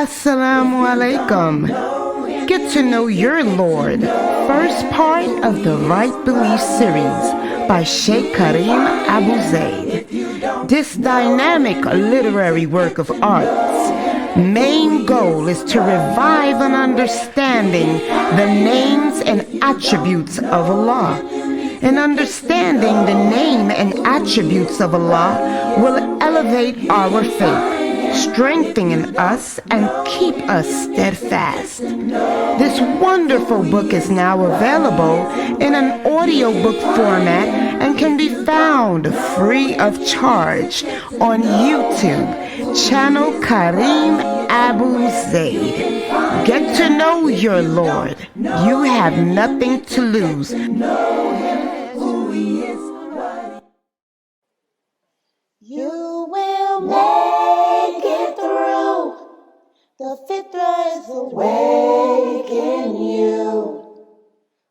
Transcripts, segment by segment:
Assalamu alaikum. Get to know your Lord. First part of the Right Belief series by Sheikh Karim Abu Zaid. This dynamic literary work of art's main goal is to revive an understanding the names and attributes of Allah. And understanding the name and attributes of Allah will elevate our faith, strengthen us, and keep us steadfast. This wonderful book is now available in an audiobook format and can be found free of charge on YouTube, channel Karim Abu Zaid. Get to know your Lord. You have nothing to lose. You will make it through. The fitra is awake in you.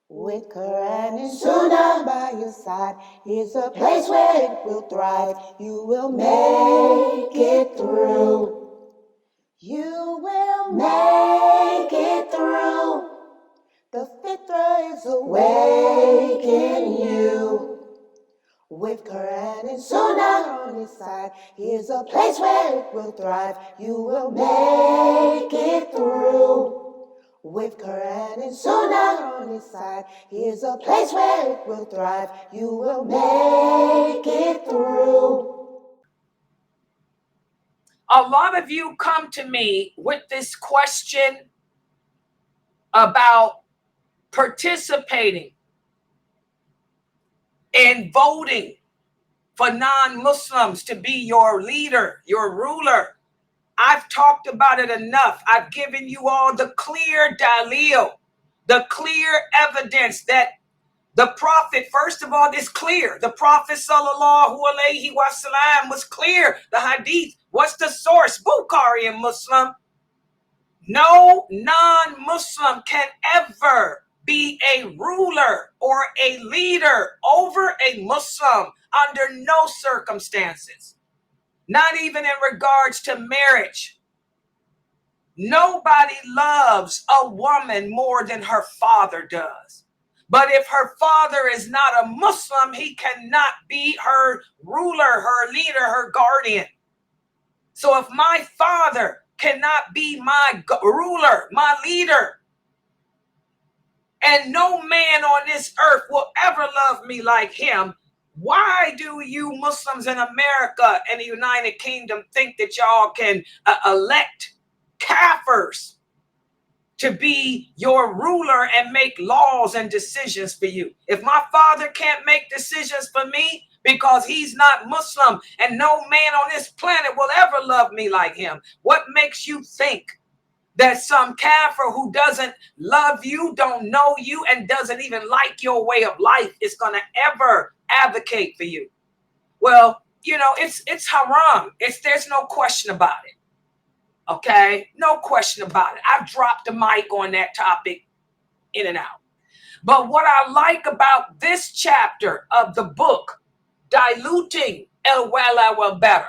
With Quran and Sunnah by your side, here's a place where it will thrive. You will make it through. You will make it through. The fitra is awake in you. With Quran and Sunnah on his side, here's a place where it will thrive. You will make it through. With Quran and Sunnah on his side, here's a place where it will thrive. You will make it through. A lot of you come to me with this question about participating in voting for non-Muslims to be your leader, your ruler. I've talked about it enough. I've given you all the clear dalil, the clear evidence that the Prophet, first of all, is clear. The Prophet sallallahu alaihi wasallam was clear. The hadith, what's the source? Bukhari and Muslim. No non-Muslim can ever be a ruler or a leader over a Muslim under no circumstances, not even in regards to marriage. Nobody loves a woman more than her father does. But if her father is not a Muslim, he cannot be her ruler, her leader, her guardian. So if my father cannot be my ruler, my leader, and no man on this earth will ever love me like him, why do you Muslims in America and the United Kingdom think that y'all can elect kafirs to be your ruler and make laws and decisions for you? If my father can't make decisions for me because he's not Muslim, and no man on this planet will ever love me like him, what makes you think that some kafir who doesn't love you, don't know you, and doesn't even like your way of life is going to ever advocate for you? Well, you know, it's haram. There's no question about it. Okay? No question about it. I've dropped the mic on that topic in and out. But what I like about this chapter of the book, Diluting Al-Bara,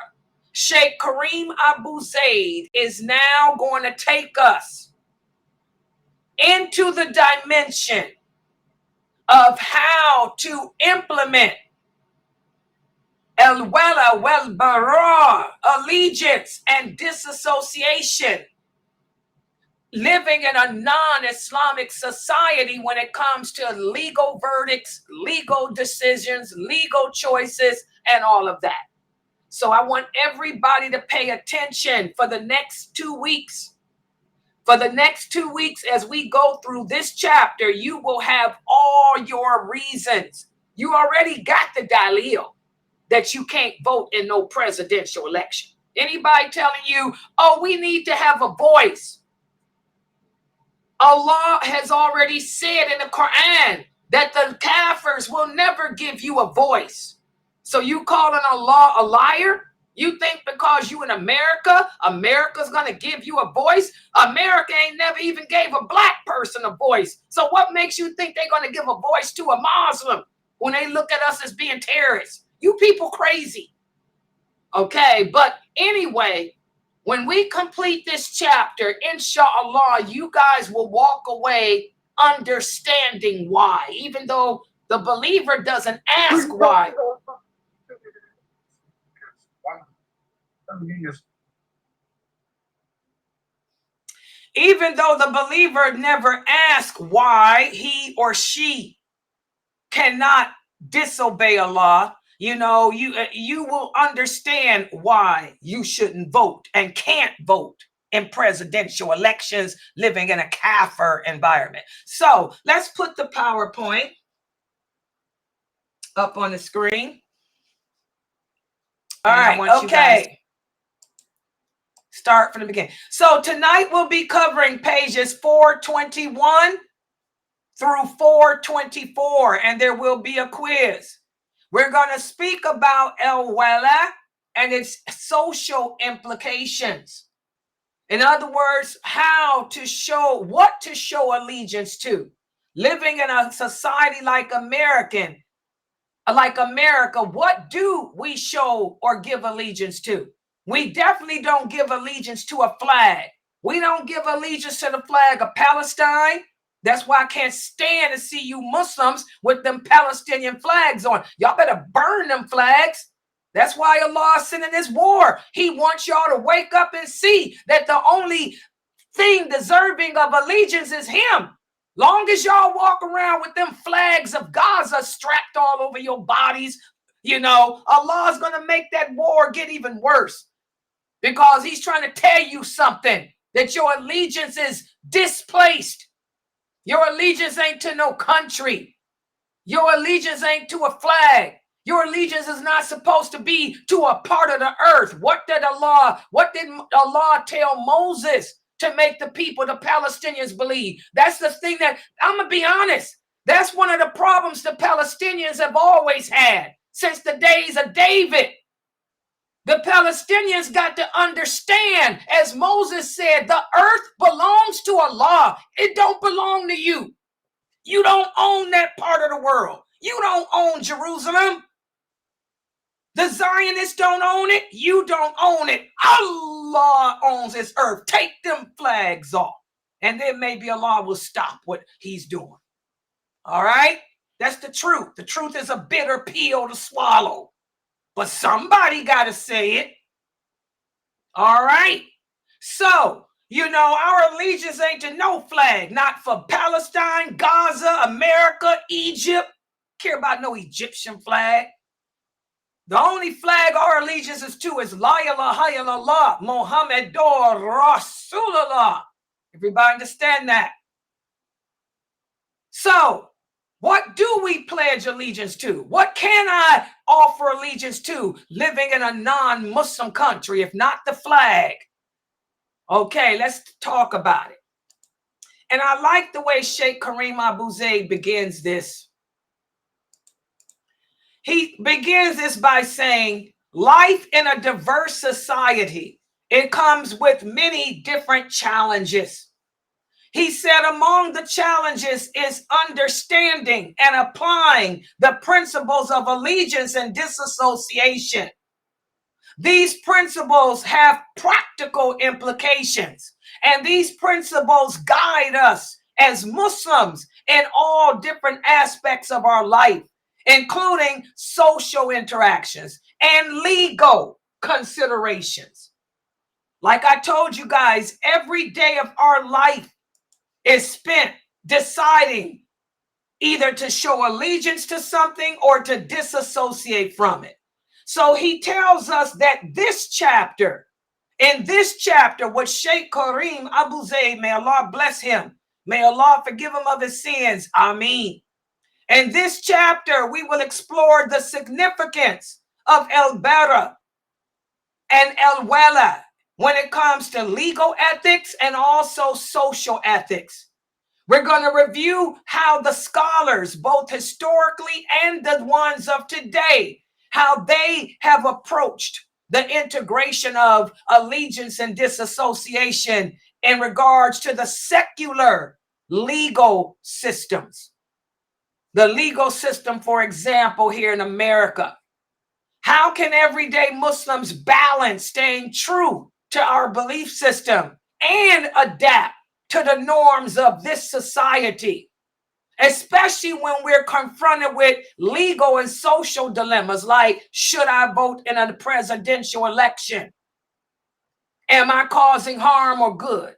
Sheikh Karim Abu Zaid is now going to take us into the dimension of how to implement Al-Bara, allegiance and disassociation, living in a non-Islamic society when it comes to legal verdicts, legal decisions, legal choices, and all of that. So I want everybody to pay attention for the next 2 weeks. For the next 2 weeks, as we go through this chapter, you will have all your reasons. You already got the dalil that you can't vote in no presidential election. Anybody telling you, oh, we need to have a voice? Allah has already said in the Quran that the kafirs will never give you a voice. So you calling Allah a liar? You think because you in America, America's going to give you a voice? America ain't never even gave a black person a voice. So what makes you think they're going to give a voice to a Muslim when they look at us as being terrorists? You people crazy. Okay, but anyway, When we complete this chapter, inshallah, you guys will walk away understanding why, even though the believer doesn't ask why. Even though the believer never asks why he or she cannot disobey Allah, you know, you will understand why you shouldn't vote and can't vote in presidential elections living in a kafir environment. So let's put the PowerPoint up on the screen. All right, okay. Start from the beginning. So tonight we'll be covering pages 421 through 424, and there will be a quiz. We're going to speak about Al-Bara and its social implications. In other words, what to show allegiance to. Living in a society like America, what do we show or give allegiance to? We definitely don't give allegiance to a flag. We don't give allegiance to the flag of Palestine. That's why I can't stand to see you Muslims with them Palestinian flags on. Y'all better burn them flags. That's why Allah is sending this war. He wants y'all to wake up and see that the only thing deserving of allegiance is him. Long as y'all walk around with them flags of Gaza strapped all over your bodies, you know, Allah is going to make that war get even worse, because he's trying to tell you something, that your allegiance is displaced. Your allegiance ain't to no country. Your allegiance ain't to a flag. Your allegiance is not supposed to be to a part of the earth. What did Allah tell Moses to make the people, the Palestinians, believe? That's the thing that, I'm going to be honest, that's one of the problems the Palestinians have always had since the days of David. The Palestinians got to understand, as Moses said, the earth belongs to Allah. It don't belong to you. You don't own that part of the world. You don't own Jerusalem. The Zionists don't own it. You don't own it. Allah owns this earth. Take them flags off, and then maybe Allah will stop what he's doing. All right? That's the truth. The truth is a bitter pill to swallow, but somebody got to say it. All right? So, you know, our allegiance ain't to no flag, not for Palestine, Gaza, America, Egypt. Care about no Egyptian flag. The only flag our allegiance is to is La ilaha illallah, Muhammadur Rasulullah. Everybody understand that? So, what do we pledge allegiance to? What can I offer allegiance to living in a non-Muslim country, if not the flag? Okay, let's talk about it. And I like the way Sheikh Kareem Abu Zayd begins this. He begins this by saying, life in a diverse society, it comes with many different challenges. He said among the challenges is understanding and applying the principles of allegiance and disassociation. These principles have practical implications, and these principles guide us as Muslims in all different aspects of our life, including social interactions and legal considerations. Like I told you guys, every day of our life is spent deciding either to show allegiance to something or to disassociate from it. So he tells us that in this chapter, what Sheikh Kareem Abu Zayd, may Allah bless him, may Allah forgive him of his sins, Ameen. In this chapter, we will explore the significance of Al-Bara and Al-Wala when it comes to legal ethics and also social ethics. We're going to review how the scholars, both historically and the ones of today, how they have approached the integration of allegiance and disassociation in regards to the secular legal systems. The legal system, for example, here in America. How can everyday Muslims balance staying true to our belief system and adapt to the norms of this society, especially when we're confronted with legal and social dilemmas like, should I vote in a presidential election? Am I causing harm or good?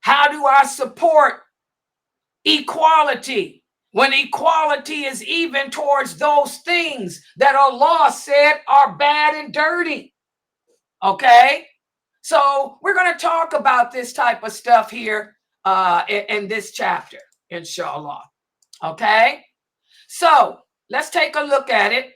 How do I support equality when equality is even towards those things that Allah said are bad and dirty? Okay, so we're going to talk about this type of stuff here in this chapter, inshallah. Okay, so let's take a look at it.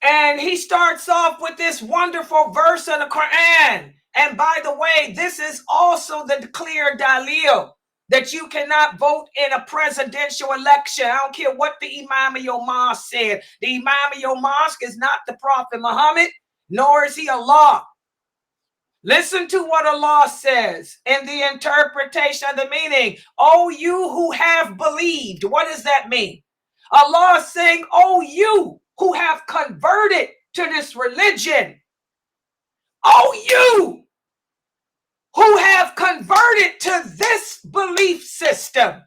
And he starts off with this wonderful verse of the Quran. And by the way, this is also the clear dalil that you cannot vote in a presidential election. I don't care what the Imam of your mosque said. The Imam of your mosque is not the Prophet Muhammad, nor is he Allah. Listen to what Allah says in the interpretation of the meaning. Oh, you who have believed. What does that mean? Allah is saying, oh, you who have converted to this religion. Oh, you who have converted to this belief system.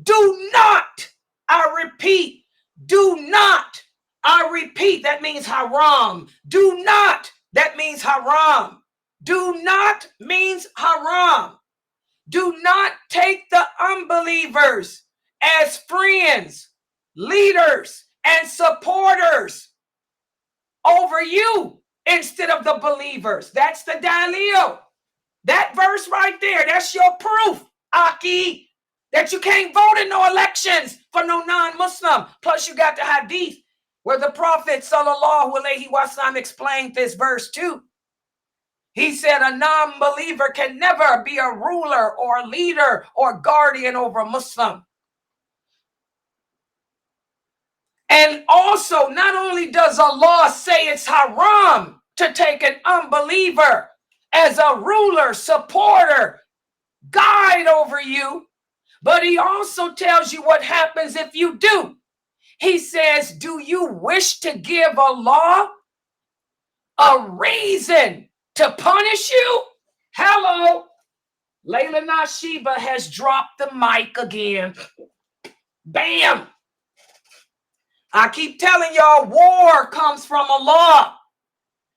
Do not, I repeat, do not, I repeat, that means haram. Do not, that means haram. Do not means haram. Do not take the unbelievers as friends, leaders, and supporters over you instead of the believers. That's the dalil. That verse right there, that's your proof, Aki, that you can't vote in no elections for no non-Muslim. Plus you got the hadith where the Prophet sallallahu alaihi wasallam explained this verse too. He said a non-believer can never be a ruler or a leader or guardian over a Muslim. And also, not only does Allah say it's haram to take an unbeliever as a ruler, supporter, guide over you, but he also tells you what happens if you do. He says, do you wish to give Allah a reason to punish you? Hello. Lailanasheeba has dropped the mic again. Bam. I keep telling y'all, war comes from Allah.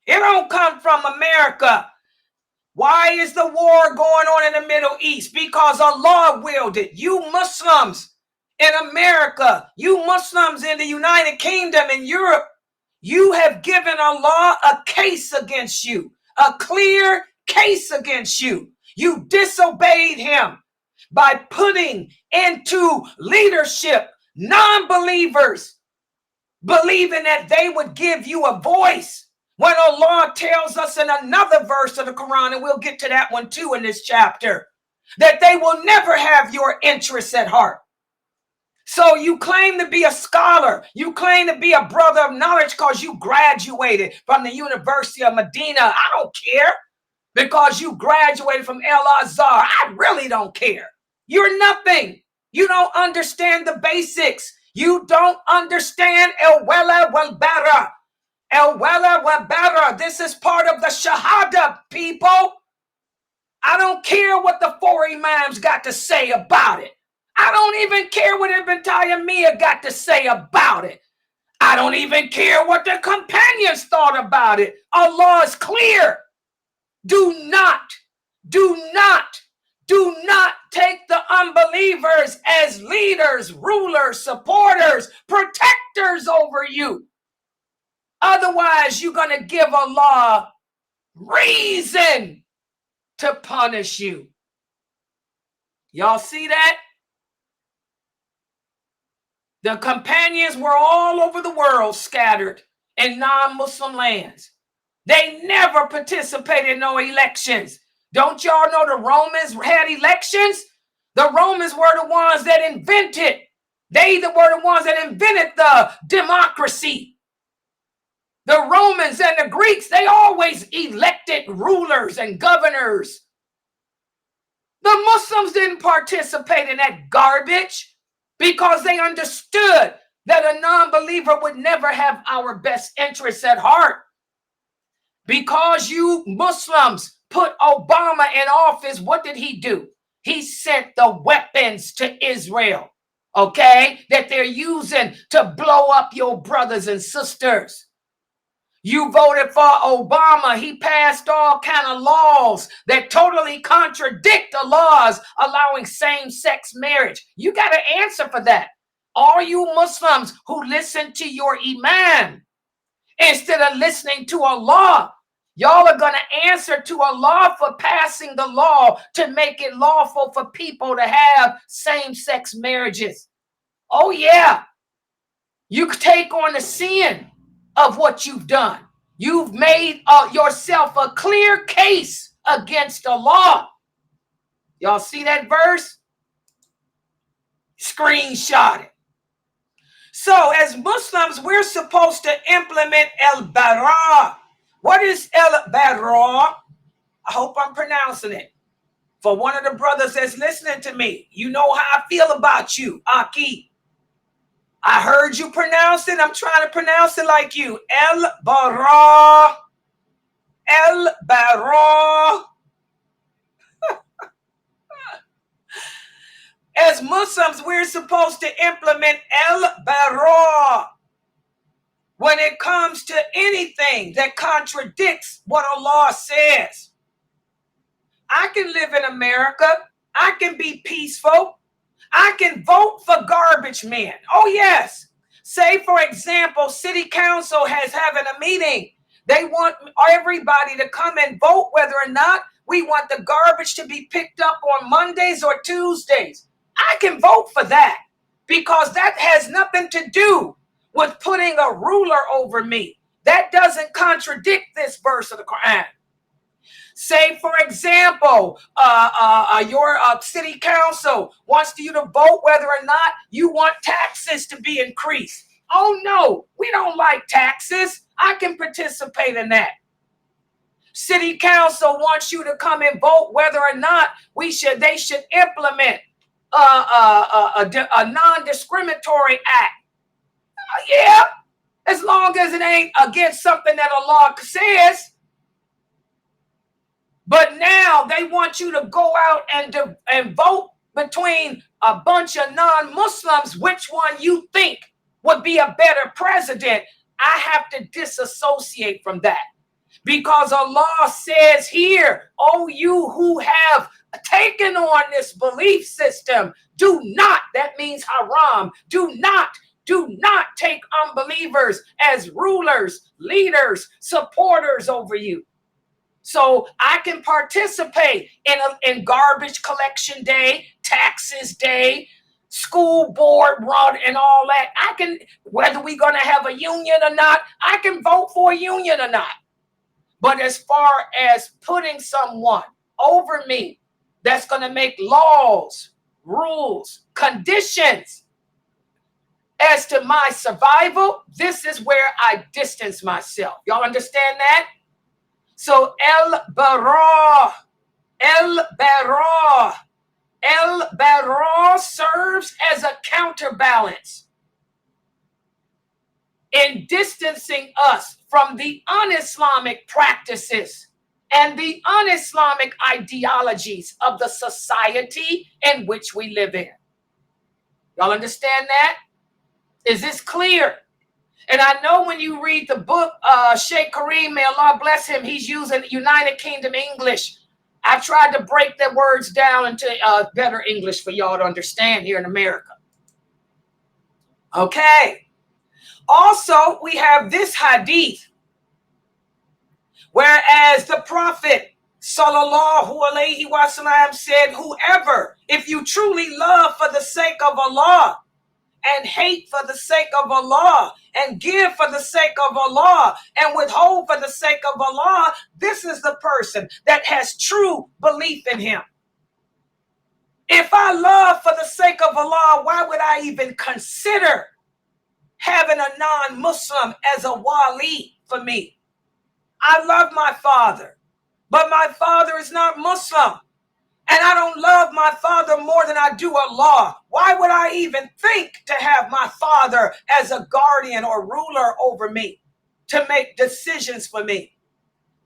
It don't come from America. Why is the war going on in the Middle East? Because Allah willed it. You Muslims in America, you Muslims in the United Kingdom and Europe, you have given Allah a case against you, a clear case against you. You disobeyed him by putting into leadership non-believers, believing that they would give you a voice. When Allah tells us in another verse of the Quran, and we'll get to that one too in this chapter, that they will never have your interests at heart. So you claim to be a scholar. You claim to be a brother of knowledge because you graduated from the University of Medina. I don't care. Because you graduated from Al-Azhar. I really don't care. You're nothing. You don't understand the basics. You don't understand Al-Bara. Al-Bara. This is part of the Shahada, people. I don't care what the four Imams got to say about it. I don't even care what Ibn Taymiyyah got to say about it. I don't even care what the companions thought about it. Allah is clear. Do not take the unbelievers as leaders, rulers, supporters, protectors over you. Otherwise, you're going to give Allah reason to punish you. Y'all see that? The companions were all over the world, scattered in non-Muslim lands. They never participated in no elections. Don't y'all know the Romans had elections? The Romans were the ones that invented. They were the ones that invented the democracy. The Romans and the Greeks, they always elected rulers and governors. The Muslims didn't participate in that garbage because they understood that a non-believer would never have our best interests at heart. Because you Muslims put Obama in office, what did he do? He sent the weapons to Israel, okay, that they're using to blow up your brothers and sisters. You voted for Obama. He passed all kind of laws that totally contradict the laws allowing same-sex marriage. You got to answer for that. All you Muslims who listen to your imam instead of listening to Allah, y'all are going to answer to Allah for passing the law to make it lawful for people to have same-sex marriages. Oh, yeah. You take on the sin of what you've done. You've made yourself a clear case against the law. Y'all see that verse? Screenshot it. So as Muslims, we're supposed to implement Al-Bara. What is Al-Bara? I hope I'm pronouncing it. For one of the brothers that's listening to me, you know how I feel about you, Aki. I heard you pronounce it. I'm trying to pronounce it like you. Al-Bara. Al-Bara. As Muslims, we're supposed to implement Al-Bara when it comes to anything that contradicts what Allah says. I can live in America. I can be peaceful. I can vote for garbage men. Oh, yes. Say, for example, city council has having a meeting. They want everybody to come and vote whether or not we want the garbage to be picked up on Mondays or Tuesdays. I can vote for that because that has nothing to do with putting a ruler over me. That doesn't contradict this verse of the Quran. Say, for example, your city council wants you to vote whether or not you want taxes to be increased. Oh, no, we don't like taxes. I can participate in that. City council wants you to come and vote whether or not they should implement a non-discriminatory act. Yeah, as long as it ain't against something that Allah says. But now they want you to go out and vote between a bunch of non-Muslims, which one you think would be a better president. I have to disassociate from that because Allah says here, oh, you who have taken on this belief system, do not, that means haram, do not take unbelievers as rulers, leaders, supporters over you. So I can participate in garbage collection day, taxes day, school board run and all that. I can, whether we're going to have a union or not, I can vote for a union or not. But as far as putting someone over me that's going to make laws, rules, conditions as to my survival, this is where I distance myself. Y'all understand that? So Al-Bara serves as a counterbalance in distancing us from the un-Islamic practices and the un-Islamic ideologies of the society in which we live in. Y'all understand that? Is this clear? And I know when you read the book, Sheikh Kareem, may Allah bless him, he's using United Kingdom English. I've tried to break the words down into better English for y'all to understand here in America. Okay. Also, we have this hadith. Whereas the Prophet, sallallahu alaihi wasallam, said, whoever, if you truly love for the sake of Allah, and hate for the sake of Allah, and give for the sake of Allah, and withhold for the sake of Allah, this is the person that has true belief in him. If I love for the sake of Allah, why would I even consider having a non-Muslim as a wali for me? I love my father, but my father is not Muslim. And I don't love my father more than I do Allah. Why would I even think to have my father as a guardian or ruler over me to make decisions for me?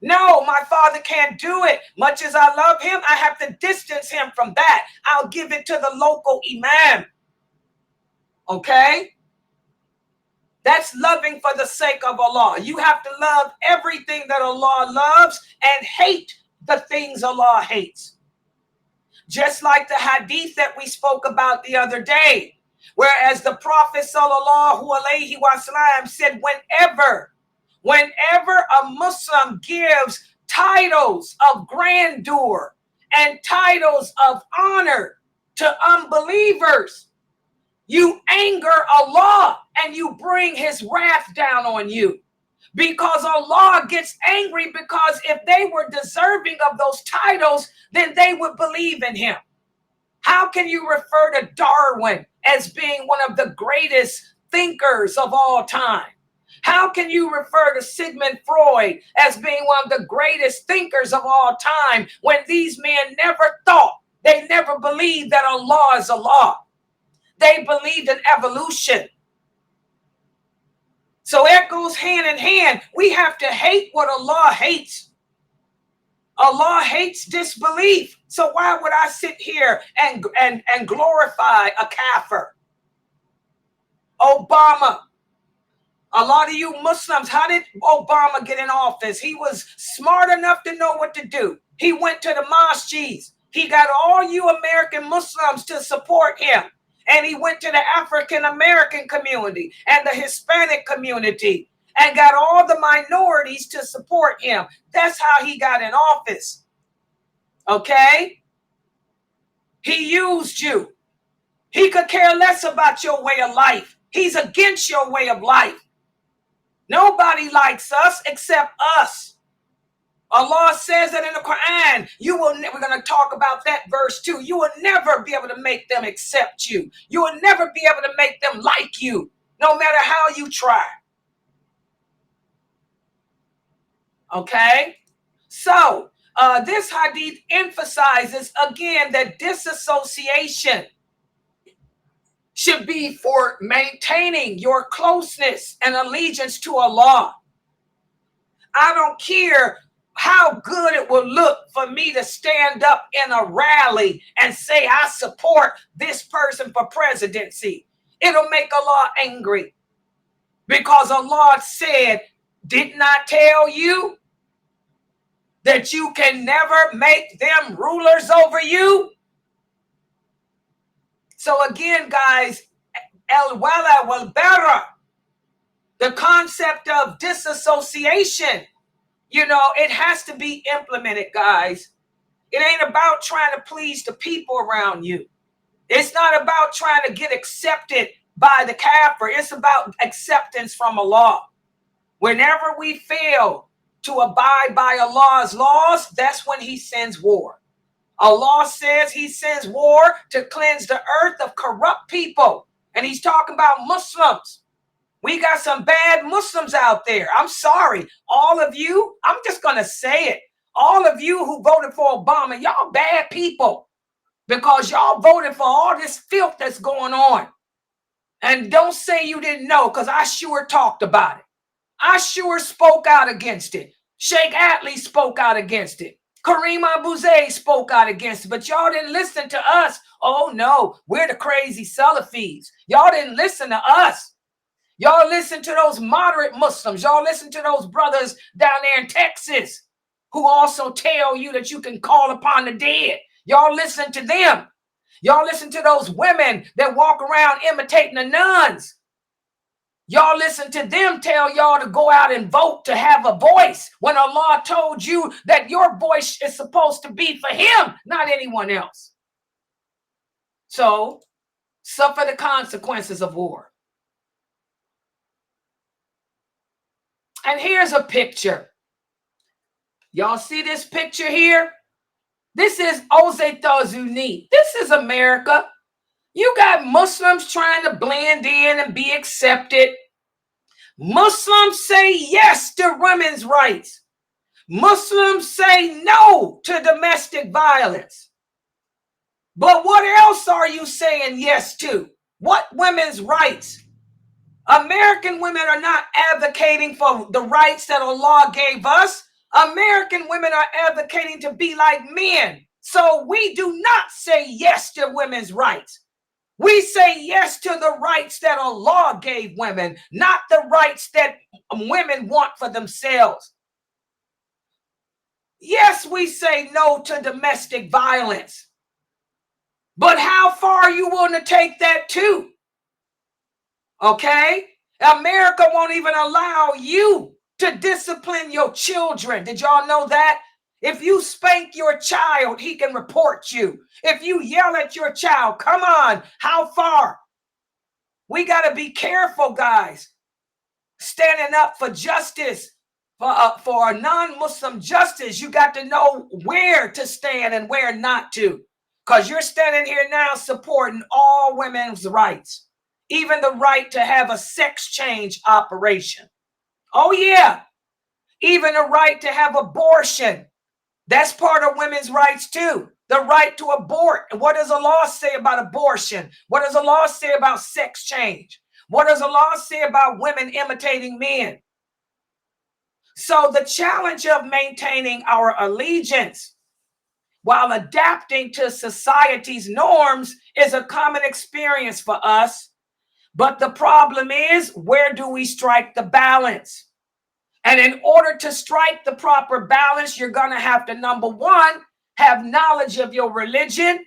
No, my father can't do it. Much as I love him, I have to distance him from that. I'll give it to the local imam. Okay? That's loving for the sake of Allah. You have to love everything that Allah loves and hate the things Allah hates. Just like the hadith that we spoke about the other day, whereas the Prophet sallallahu alaihi wasallam said, whenever a Muslim gives titles of grandeur and titles of honor to unbelievers, you anger Allah and you bring his wrath down on you. Because Allah gets angry, because if they were deserving of those titles, then they would believe in him. How can you refer to Darwin as being one of the greatest thinkers of all time? How can you refer to Sigmund Freud as being one of the greatest thinkers of all time when these men never thought, they never believed that Allah is Allah? They believed in evolution. So it goes hand in hand. We have to hate what Allah hates. Allah hates disbelief. So why would I sit here and glorify a kafir? Obama. A lot of you Muslims, how did Obama get in office? He was smart enough to know what to do. He went to the mosques. He got all you American Muslims to support him. And he went to the African American community and the Hispanic community and got all the minorities to support him. That's how he got in office. Okay? He used you. He could care less about your way of life. He's against your way of life. Nobody likes us except us. Allah says that in the Quran. We're going to talk about that verse too. You will never be able to make them accept you. You will never be able to make them like you, no matter how you try. Okay? So, this hadith emphasizes again that disassociation should be for maintaining your closeness and allegiance to Allah. I don't care how good it will look for me to stand up in a rally and say I support this person for presidency. It'll make Allah angry, because Allah said, didn't I tell you that you can never make them rulers over you? So again, guys, Al-Bara, the concept of disassociation, it has to be implemented, guys. It ain't about trying to please the people around you. It's not about trying to get accepted by the kafir. It's about acceptance from Allah. Whenever we fail to abide by Allah's laws, that's when he sends war. Allah says he sends war to cleanse the earth of corrupt people. And he's talking about Muslims. We got some bad Muslims out there. I'm sorry. All of you, I'm just going to say it. All of you who voted for Obama, y'all bad people, because y'all voted for all this filth that's going on. And don't say you didn't know, because I sure talked about it. I sure spoke out against it. Sheikh Atlee spoke out against it. Kareem Abu-Zayd spoke out against it, but y'all didn't listen to us. Oh no, we're the crazy Salafis. Y'all didn't listen to us. Y'all listen to those moderate Muslims. Y'all listen to those brothers down there in Texas who also tell you that you can call upon the dead. Y'all listen to them. Y'all listen to those women that walk around imitating the nuns. Y'all listen to them tell y'all to go out and vote to have a voice, when Allah told you that your voice is supposed to be for him, not anyone else. So, suffer the consequences of war. And here's a picture. Y'all see this picture here? This is aux États-Unis. This is America. You got Muslims trying to blend in and be accepted. Muslims say yes to women's rights. Muslims say no to domestic violence. But what else are you saying yes to? What women's rights? American women are not advocating for the rights that Allah gave us. American women are advocating to be like men. So we do not say yes to women's rights. We say yes to the rights that Allah gave women, not the rights that women want for themselves. Yes, we say no to domestic violence. But how far are you willing to take that too? Okay? America won't even allow you to discipline your children. Did y'all know that? If you spank your child, he can report you. If you yell at your child, come on, how far? We got to be careful, guys. Standing up for justice, for a non-Muslim justice, you got to know where to stand and where not to. Because you're standing here now supporting all women's rights, even the right to have a sex change operation. Oh, yeah. Even the right to have abortion. That's part of women's rights too. The right to abort. What does the law say about abortion? What does the law say about sex change? What does the law say about women imitating men? So the challenge of maintaining our allegiance while adapting to society's norms is a common experience for us. But the problem is, where do we strike the balance? And in order to strike the proper balance, you're going to have to, number one, have knowledge of your religion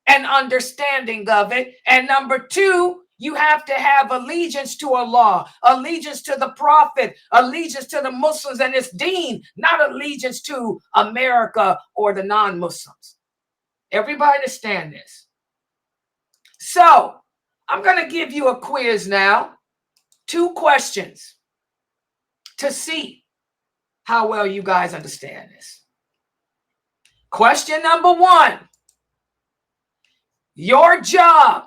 and understanding of it. And number two, you have to have allegiance to Allah, allegiance to the Prophet, allegiance to the Muslims and its deen, not allegiance to America or the non-Muslims. Everybody understand this? So I'm going to give you a quiz now, 2 questions to see how well you guys understand this. Question number 1. Your job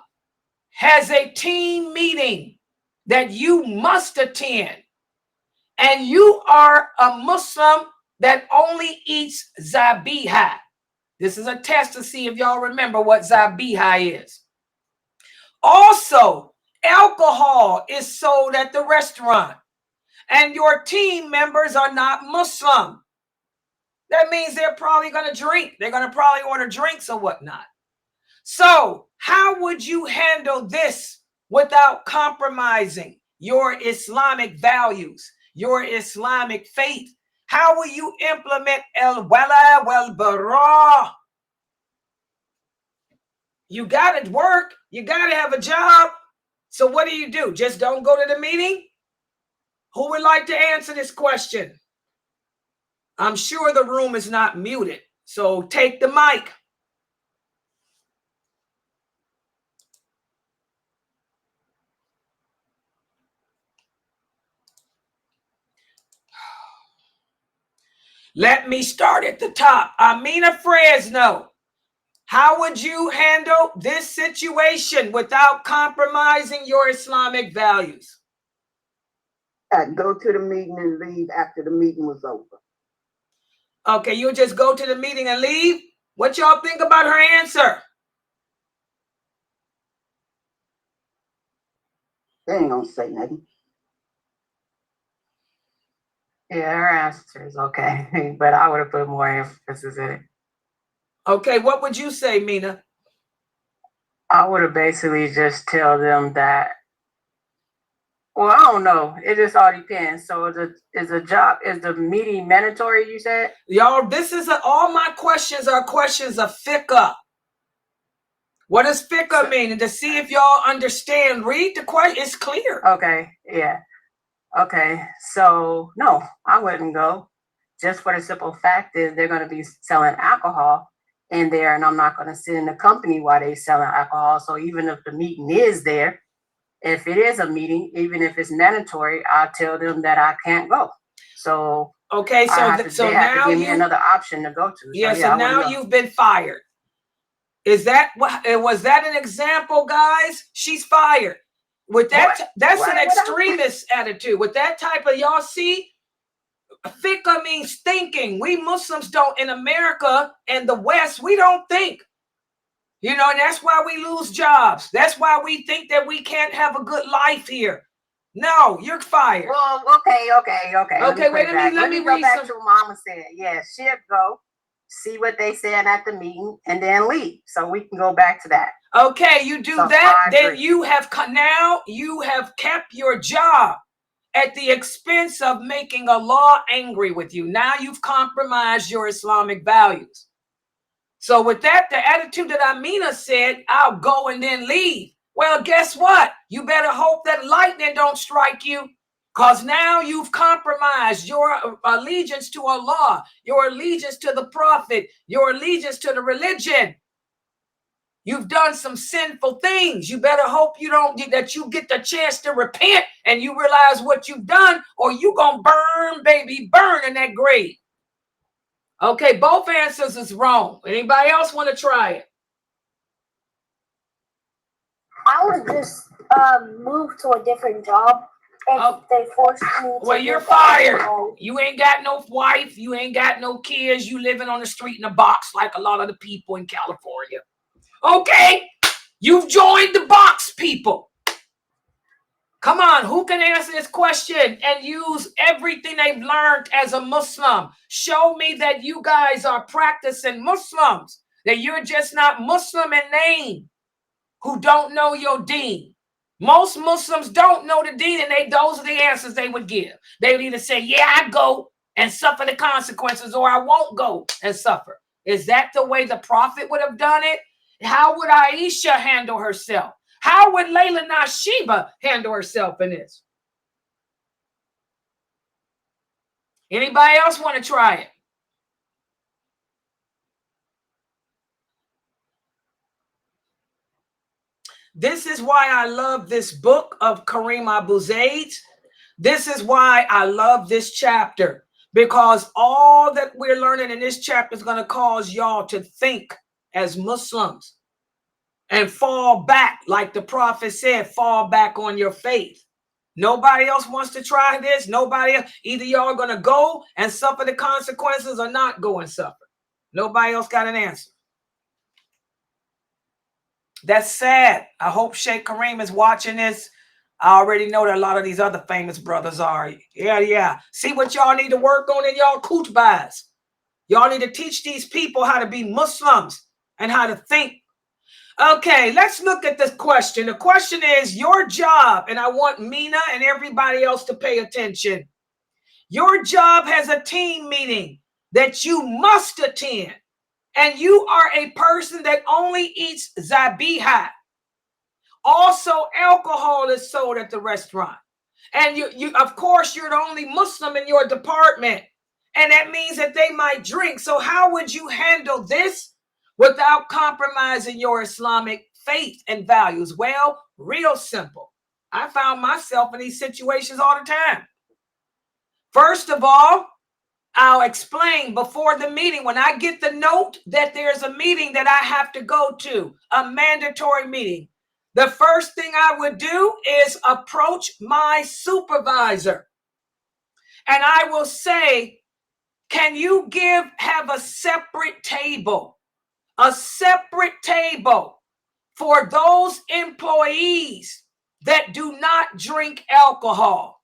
has a team meeting that you must attend, and you are a Muslim that only eats zabiha. This is a test to see if y'all remember what zabiha is. Also, alcohol is sold at the restaurant, and your team members are not Muslim. That means they're probably going to drink. They're going to probably order drinks or whatnot. So how would you handle this without compromising your Islamic values, your Islamic faith? How will you implement Al-Wala wal-Bara? You got to work. You got to have a job. So what do? Just don't go to the meeting? Who would like to answer this question? I'm sure the room is not muted, so take the mic. Let me start at the top. Amina Fresno, how would you handle this situation without compromising your Islamic values? I'd go to the meeting and leave after the meeting was over. Okay, you'll just go to the meeting and leave? What y'all think about her answer? They ain't gonna say nothing. Yeah, her answer is okay, but I would have put more emphasis in it. Okay, what would you say, Mina? I would have basically just tell them that, well, I don't know. It just all depends. So is the meeting mandatory, you said? Y'all, all my questions are questions of fiqh. What does fiqh mean? And to see if y'all understand, read the question. It's clear. Okay, yeah. Okay, so no, I wouldn't go. Just for the simple fact is they're going to be selling alcohol in there, and I'm not going to sit in the company while they're selling alcohol. So even if the meeting is there, if it is a meeting, even if it's mandatory, I'll tell them that I can't go. So okay, so now give me another option to go to. Yeah, so now you've been fired. Was that an example, guys? She's fired. With that, that's an extremist attitude. With that type of, y'all see, fiqh means thinking. We Muslims don't, in America and the West, we don't think. You know, and that's why we lose jobs. That's why we think that we can't have a good life here. No, you're fired. Well, okay. Okay, wait, let me go read back some. to what Mama said. Yeah, she'll go see what they said at the meeting and then leave. So we can go back to that. Okay, you do that, then you have kept your job at the expense of making Allah angry with you. Now you've compromised your Islamic values. So with that, the attitude that Amina said, I'll go and then leave. Well, guess what? You better hope that lightning don't strike you, because now you've compromised your allegiance to Allah, your allegiance to the Prophet, your allegiance to the religion. You've done some sinful things. You better hope that you get the chance to repent and you realize what you've done, or you gonna burn, baby, burn in that grave. Okay, both answers is wrong. Anybody else want to try it? I would just move to a different job if they forced me to. Well, you're fired. You ain't got no wife. You ain't got no kids. You living on the street in a box like a lot of the people in California. Okay, you've joined the box, people. Come on, who can answer this question and use everything they've learned as a Muslim? Show me that you guys are practicing Muslims, that you're just not Muslim in name, who don't know your deen. Most Muslims don't know the deen, and those are the answers they would give. They would either say, yeah, I go and suffer the consequences, or I won't go and suffer. Is that the way the Prophet would have done it? How would Aisha handle herself? How would lailanasheeba handle herself in this? Anybody else want to try it? This is why I love this book of Kareem Abu Zayd. This is why I love this chapter, because all that we're learning in this chapter is going to cause y'all to think as Muslims and fall back, like the Prophet said, fall back on your faith. Nobody else wants to try this. Nobody else. Either y'all are going to go and suffer the consequences or not go and suffer. Nobody else got an answer. That's sad. I hope Sheikh Kareem is watching this. I already know that a lot of these other famous brothers are. Yeah. See what y'all need to work on in y'all khutbahs. Y'all need to teach these people how to be Muslims and how to think. Okay, let's look at this question. The question is your job, and I want Mina and everybody else to pay attention. Your job has a team meeting that you must attend, and you are a person that only eats zabiha. Also, alcohol is sold at the restaurant. And you of course, you're the only Muslim in your department, and that means that they might drink. So how would you handle this without compromising your Islamic faith and values? Well, real simple. I found myself in these situations all the time. First of all, I'll explain before the meeting. When I get the note that there's a meeting that I have to go to, a mandatory meeting, the first thing I would do is approach my supervisor. And I will say, can you have a separate table? A separate table for those employees that do not drink alcohol,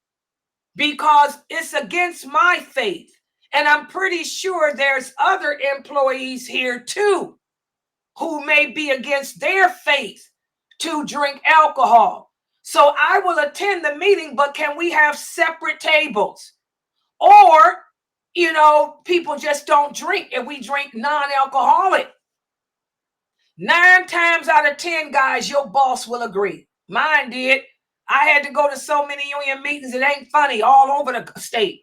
because it's against my faith. And I'm pretty sure there's other employees here too who may be against their faith to drink alcohol. So I will attend the meeting, but can we have separate tables? Or, people just don't drink and we drink non-alcoholic. 9 times out of 10, guys, your boss will agree. Mine did. I had to go to so many union meetings, it ain't funny, all over the state.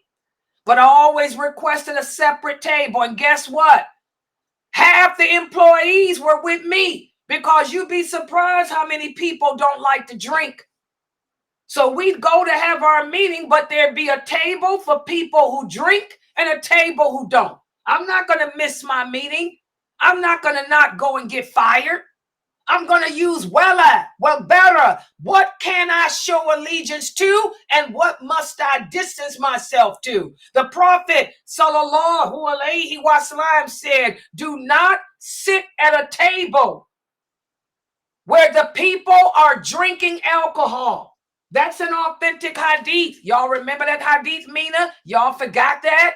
But I always requested a separate table. And guess what? Half the employees were with me, because you'd be surprised how many people don't like to drink. So we'd go to have our meeting, but there'd be a table for people who drink and a table who don't. I'm not going to miss my meeting. I'm not going to not go and get fired. I'm going to use better. What can I show allegiance to, and what must I distance myself to? The Prophet sallallahu alaihi wasallam said, do not sit at a table where the people are drinking alcohol. That's an authentic hadith. Y'all remember that hadith, Mina? Y'all forgot that?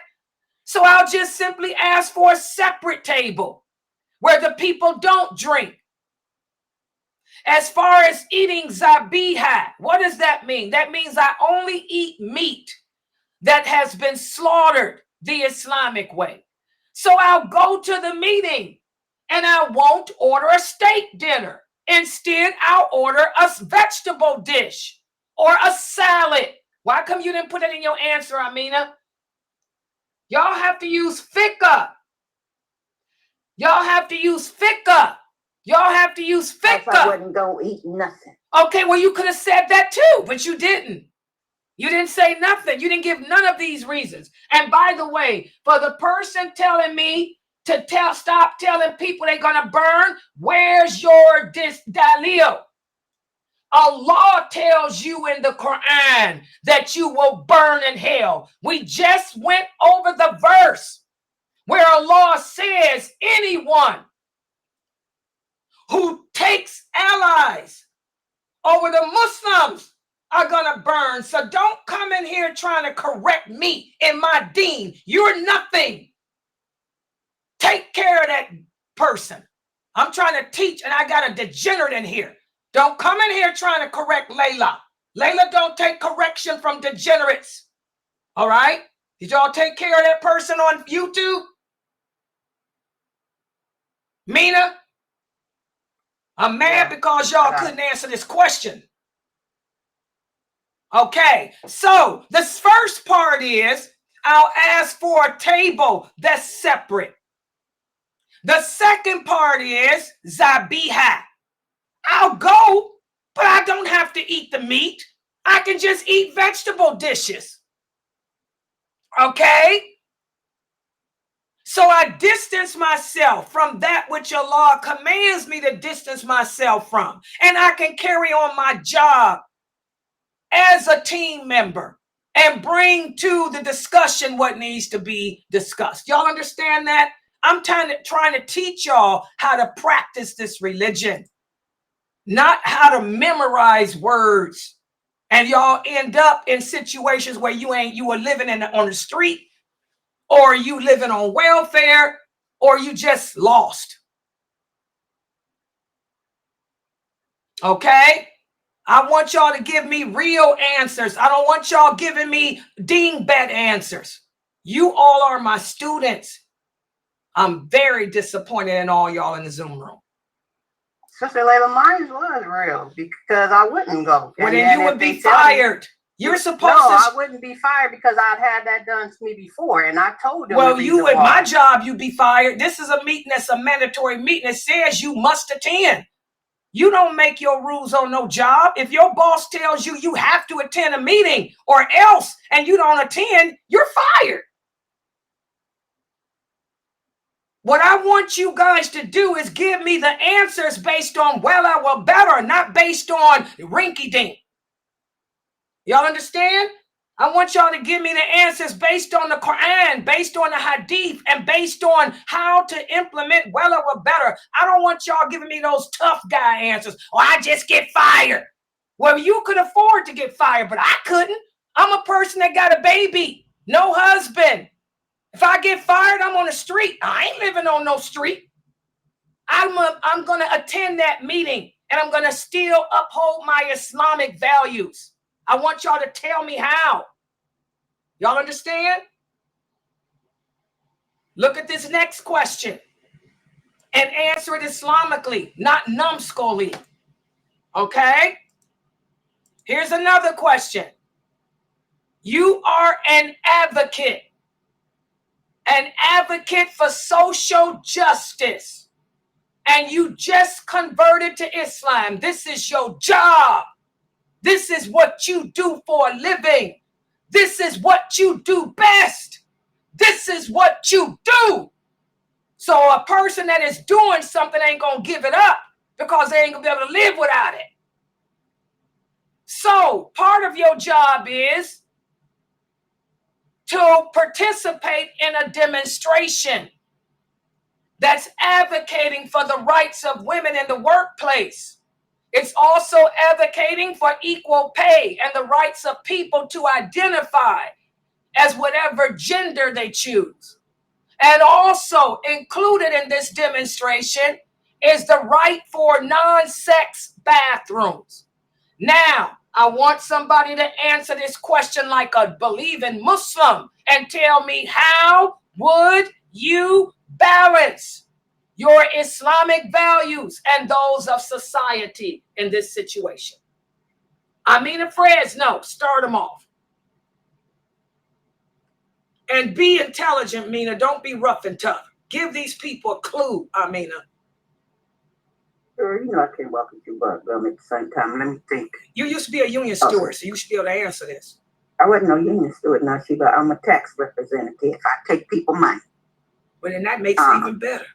So I'll just simply ask for a separate table where the people don't drink. As far as eating zabiha, what does that mean? That means I only eat meat that has been slaughtered the Islamic way. So I'll go to the meeting and I won't order a steak dinner. Instead, I'll order a vegetable dish or a salad. Why come you didn't put it in your answer, Amina? Y'all have to use fiqh. Y'all have to use fiqh. Y'all have to use fiqh. I wasn't going to eat nothing. Okay, well, you could have said that too, but you didn't. You didn't say nothing. You didn't give none of these reasons. And by the way, for the person telling me to stop telling people they're going to burn, where's your dalil? Allah tells you in the Quran that you will burn in hell. We just went over the verse where Allah says anyone who takes allies over the Muslims are gonna burn. So don't come in here trying to correct me in my deen. You're nothing. Take care of that person. I'm trying to teach and I got a degenerate in here. Don't come in here trying to correct Layla. Layla don't take correction from degenerates. All right? Did y'all take care of that person on YouTube? Mina? I'm mad because y'all couldn't answer this question. Okay, so the first part is I'll ask for a table that's separate. The second part is zabiha. I'll go, but I don't have to eat the meat. I can just eat vegetable dishes. Okay? So I distance myself from that which Allah commands me to distance myself from. And I can carry on my job as a team member and bring to the discussion what needs to be discussed. Y'all understand that? I'm trying to teach y'all how to practice this religion, not how to memorize words. And y'all end up in situations where you are living on the street, or you living on welfare, or you just lost. Okay? I want y'all to give me real answers. I don't want y'all giving me dingbat answers. You all are my students. I'm very disappointed in all y'all in the Zoom room. Sister Layla, mine was real because I wouldn't go. Well, then you would be fired. You're supposed to. No, I wouldn't be fired because I've had that done to me before, and I told them. Well, you at my job, you'd be fired. This is a meeting that's a mandatory meeting. It says you must attend. You don't make your rules on no job. If your boss tells you you have to attend a meeting or else, and you don't attend, you're fired. What I want you guys to do is give me the answers based on well, well, better, not based on rinky-dink. Y'all understand? I want y'all to give me the answers based on the Quran, based on the Hadith, and based on how to implement well or better. I don't want y'all giving me those tough guy answers. Oh, I just get fired. Well, you could afford to get fired, but I couldn't. I'm a person that got a baby, no husband. If I get fired, I'm on the street. I ain't living on no street. I'm going to attend that meeting, and I'm going to still uphold my Islamic values. I want y'all to tell me how. Y'all understand? Look at this next question and answer it Islamically, not numbskully. Okay? Here's another question. You are an advocate for social justice, and you just converted to Islam. This is your job. This is what you do for a living. This is what you do best. This is what you do. So a person that is doing something ain't going to give it up because they ain't going to be able to live without it. So part of your job is to participate in a demonstration that's advocating for the rights of women in the workplace. It's also advocating for equal pay and the rights of people to identify as whatever gender they choose. And also included in this demonstration is the right for non-sex bathrooms. Now, I want somebody to answer this question like a believing Muslim and tell me, how would you balance your Islamic values and those of society in this situation? Amina Fresno, start them off. And be intelligent, Mina. Don't be rough and tough. Give these people a clue, Amina. Sure, you know I can't walk with you, but at the same time, let me think. You used to be a union steward, so you should be able to answer this. I wasn't no union steward, now, Sheba. I'm a tax representative. I take people money. Well, then that makes it even better.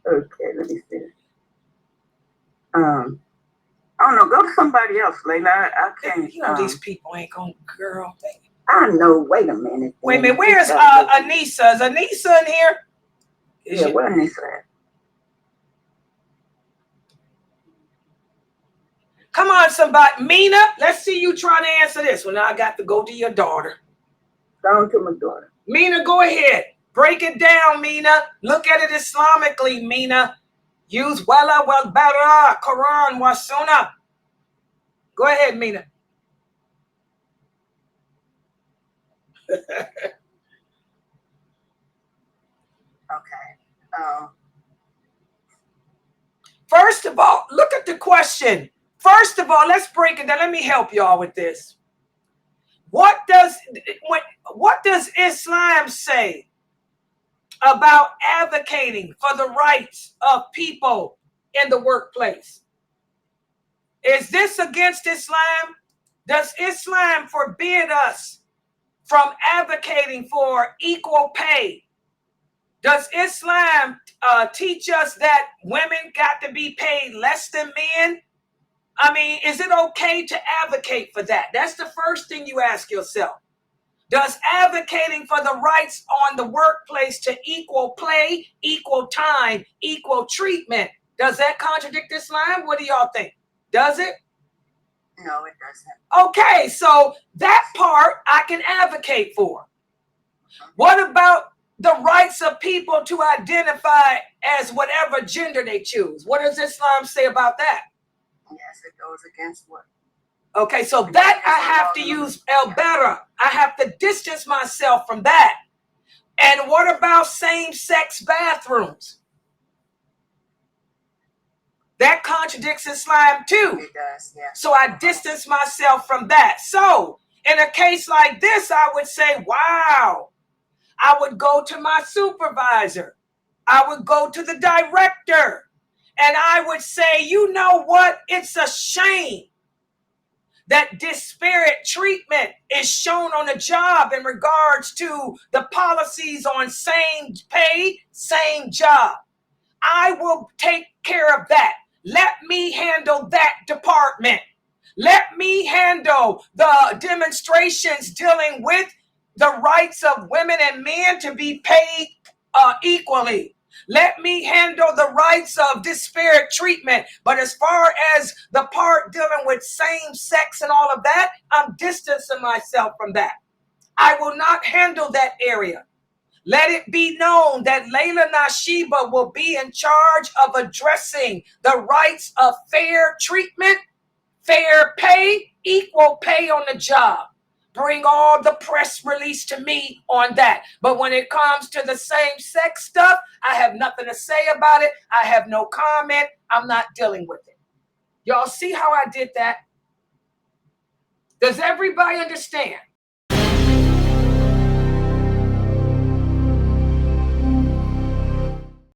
Okay, let me see. I don't know. Go to somebody else, Layla. I can't. You know these people ain't gonna, girl. I know. Wait a minute. Wait a minute. Where's Anissa? Is Anissa in here? Yeah, where Anissa at? Come on, somebody. Mina, let's see you trying to answer this one. Now I got to go to your daughter. Go to my daughter. Mina, go ahead. Break it down, Mina. Look at it Islamically, Mina. Use wala wal bara, Quran wa sunnah. Go ahead, Mina. Okay. First of all, look at the question. First of all, let's break it down. Let me help y'all with this. What does Islam say about advocating for the rights of people in the workplace? Is this against Islam? Does Islam forbid us from advocating for equal pay? Does Islam teach us that women got to be paid less than men? I mean, is it okay to advocate for that? That's the first thing you ask yourself. Does advocating for the rights on the workplace to equal play, equal time, equal treatment, does that contradict Islam? What do y'all think? Does it? No, it doesn't. Okay, so that part I can advocate for. What about the rights of people to identify as whatever gender they choose? What does Islam say about that? Yes, it goes against what? Okay, so that I have to use Al-Bara. I have to distance myself from that. And what about same-sex bathrooms? That contradicts Islam too. It does, yeah. So I distance myself from that. So in a case like this, I would say, wow, I would go to my supervisor. I would go to the director. And I would say, you know what? It's a shame that disparate treatment is shown on the job in regards to the policies on same pay, same job. I will take care of that. Let me handle that department. Let me handle the demonstrations dealing with the rights of women and men to be paid equally. Let me handle the rights of disparate treatment. But as far as the part dealing with same sex and all of that, I'm distancing myself from that. I will not handle that area. Let it be known that lailanasheeba will be in charge of addressing the rights of fair treatment, fair pay, equal pay on the job. Bring all the press release to me on that. But when it comes to the same sex stuff, I have nothing to say about it. I have no comment. I'm not dealing with it. Y'all see how I did that? Does everybody understand?